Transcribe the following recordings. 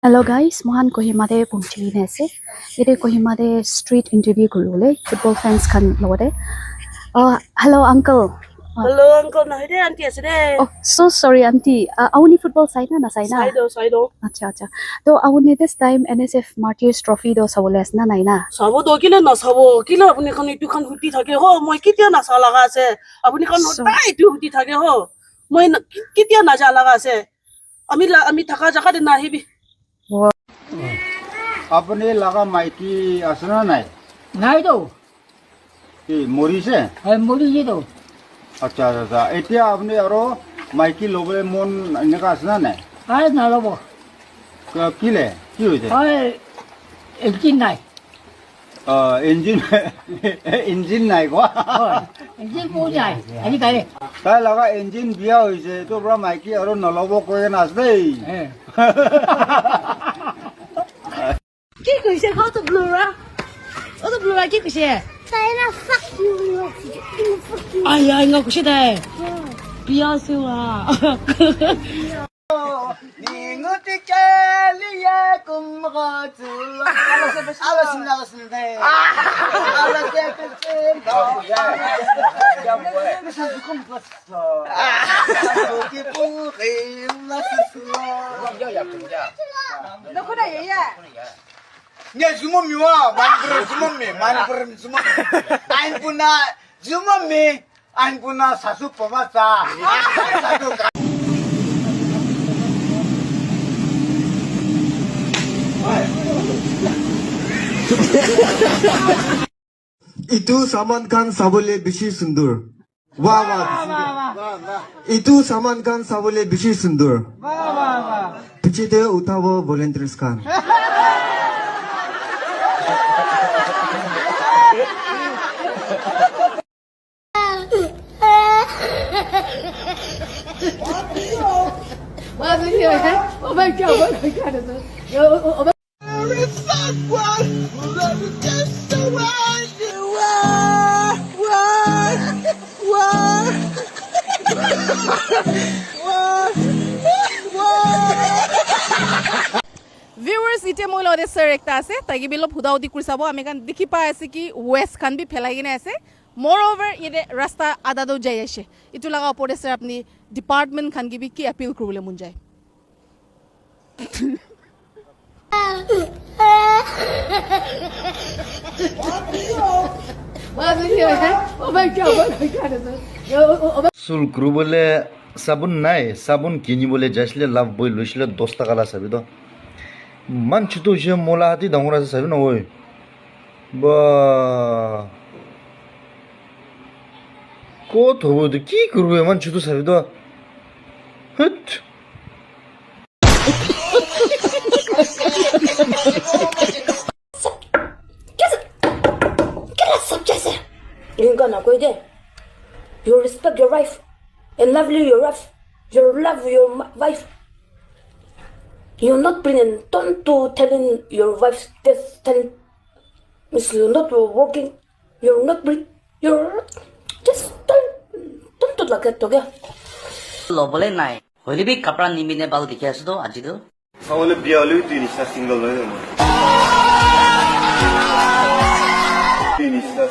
Hello guys, mohan Kohima de pungchili ne ase. Ite Kohima de street interview kurule football fans kan lode. Hello uncle. Hello uncle, na hide auntie ase de. Oh, so sorry auntie. Awuni football side na sai na. Side do. Acha. To awuni this time NSF Martyrs Trophy do sabole asna nai na. Sabo do kile na sabo. Kile apuni kan itu kan huti thake ho. Moi kitia na sa laga ase. Apuni kan hotai itu huti thake ho. Moi kitia na ja laga ase. Ami thaka jaka de na hibi. अपने लगा Mikey असना नहीं नहीं तो मोरी से मोदी जी तो अच्छा इतिया अपने अरो Mikey लोबले मोन इनका असना नहीं आज ना लो किले की हुई थे इंजिन नहीं इंजिन नहीं को इंजिन पूछ जाए अभी करे ताई लगा इंजिन बिया हुई से तो बड़ा माइकी अरो नलोबो कोई नाच दे কি কৈছে how to blue ra o to blue ra কি কৈছে China fuck you fuck you ai ai ngọc কৈছে দে বিয়া সিওয়া Ninguti kaliya kumqatu ala sinna de ala kepesin ki puqim nasislo nó có đây vậy Nya semua miwa manper semua ain puna sasu pemasa satu Itu Salman Khan sabole bishi sundur. Wah. Itu Salman Khan sabole bishi sundur. Wah. Piche de utawo volunteers Khan. Viewers, ite moi lode sir ekta ase tagi bilo phudauti kurisabo ami kan dikhi pa ase ki west khan bi phelai gine ase moreover ide rasta ada do jai ase itu laga opore sir apni department khan ki bi ki appeal kurule mun jai চুল করবলে সাবুন নাই সাবুন কিনিবলে যাইছিলে লাভ বই লইছিলে 10 টাকা লা চাবি তো মানছি তো সে মোলা হাতি ডাঙর আছে চাবি না ওই বা কত হবো তো কি করবে মানছি তো চাবি তো hot You gonna go there. You respect your wife and love your wife. You love your wife. You're not bringing. Don't to telling your wife this. Telling Miss, you're not working. You're not bring. You're just don't do like that, okay? Lobole nai. Holi bi kapra nimine bal dikhi asu to aji to. Samole biya hole tu nisha single hoye nisha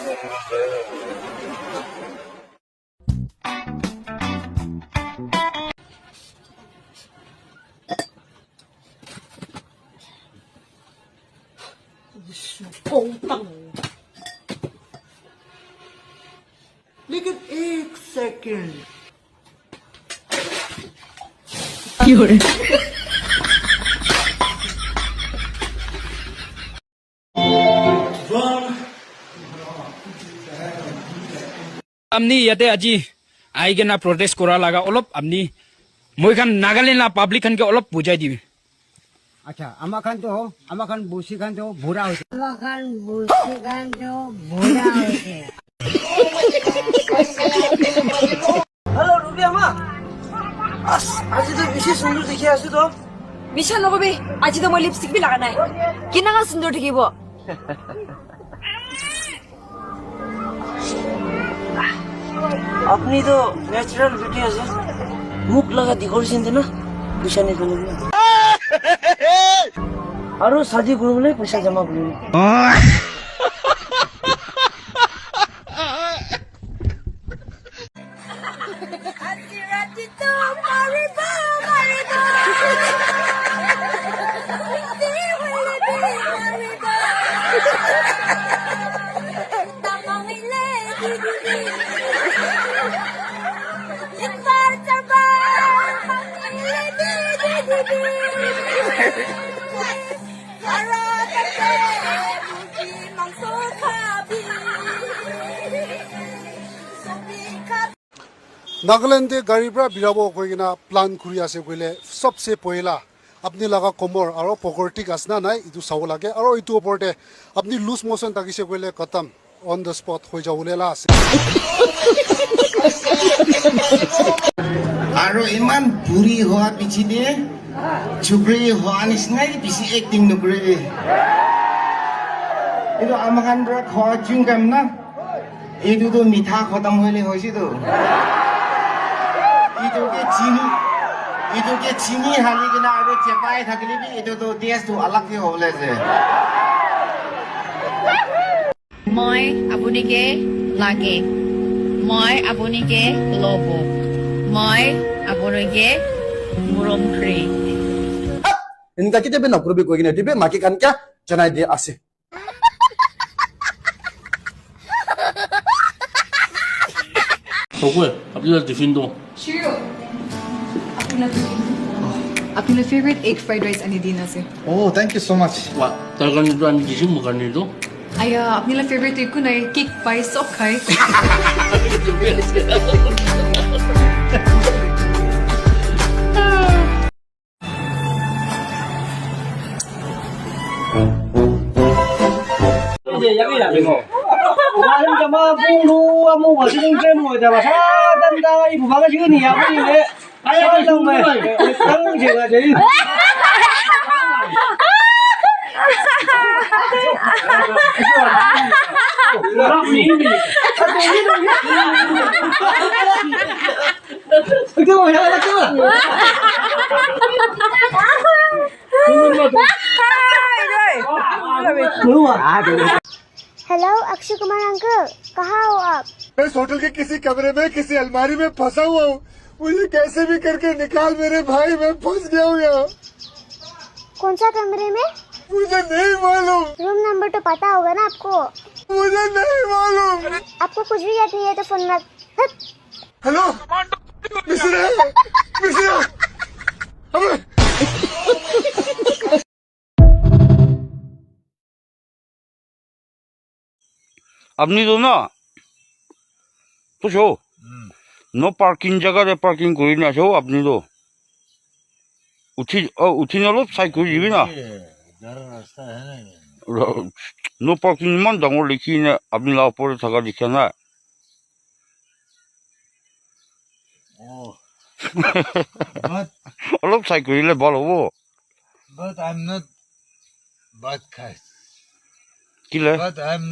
लेकिन 1 second আমনি ইয়াতে আজি আই গেনা protest কৰা লাগা অলপ আমনি মই খান Nagaland public খানকে অলপ বুজাই দিবি अच्छा अमा खान बुशी खान तो बुरा होते Hello Ruby ama. Aji to bishi sundur dekhi ase to. Bisha nogobe. Aji to moi lipstick bhi lagana hai. Kina ka sundor thikibo. Apni to natural beauty ase. Muk laga dikor sinte na. Bisha ne আৰু চাৰ্জি কৰিবলৈ পইচা জমা কৰিম नागालैंड गाड़ी पर बिराबो Koyna plan खुरी आसे कोइले सबसे पहिला अपनी लगा कमर और पकड़ ठीक आसना नाय इतु साव लागे और इतु ओपरते अपनी लूज मोशन ताकिसे कोइले खत्म ऑन द स्पॉट हो जाउलेला आसे আৰু ইমান বুঢ়ী হোৱা পিছতে চুবৰি হোৱা নিচিনাই পিছি এক্টিং নকৰে এইটো আমাখান পৰা খোৱা চুইং কাম না এইটোতো মিঠা খতম হ'লে হৈছেতো ইটোকে চিনি হালি কিনা আৰু চেপাই থাকিলে এইটোতো টেষ্টটো আলাগকে হ'বলৈ আছে মই আপুনিকে লাগে মই আপুনিকে ল'ব মই আপুনিকে মৰম কৰি इनका किते बे नौकरी भी कोई नहीं टिपे माकी खान क्या जनाई दे आसे Pokoknya, apabila defendo. Shiro. Apila favorite egg fried rice ani din ase. Oh, thank you so much. Wah, talagang ito ang gising mo kanito. Aya, apila favorite ko na cake pie sok kai. Umalim ka mga puro mo ba sinong tren mo ita ba sa tanda ibu ba kasi ni ako ni ay lang ba ang jega jadi hello Akshay Kumar uncle, कहाँ हो आप? मैं इस hotel के किसी कमरे में किसी अलमारी में फंसा हुआ हूँ मुझे कैसे भी करके निकाल मेरे भाई मैं फंस गया हूँ यहाँ कौन सा कमरे में? मुझे नहीं मालूम रूम नंबर तो पता होगा ना आपको मुझे नहीं मालूम आपको कुछ भी याद नहीं है तो फोन मत हेलो मिश्रा अपनी तो ना पूछो नो पार्किंग जगह रे पार्किंग करी ना छो अपनी तो उठी ना लो साइकिल जीवी ना नो पार्किंग मान डांगो लिखी ने अपनी लाओ पर थका दिखा ना अलग साइकिल ले बालो वो but I'm not bad guy किले but I'm not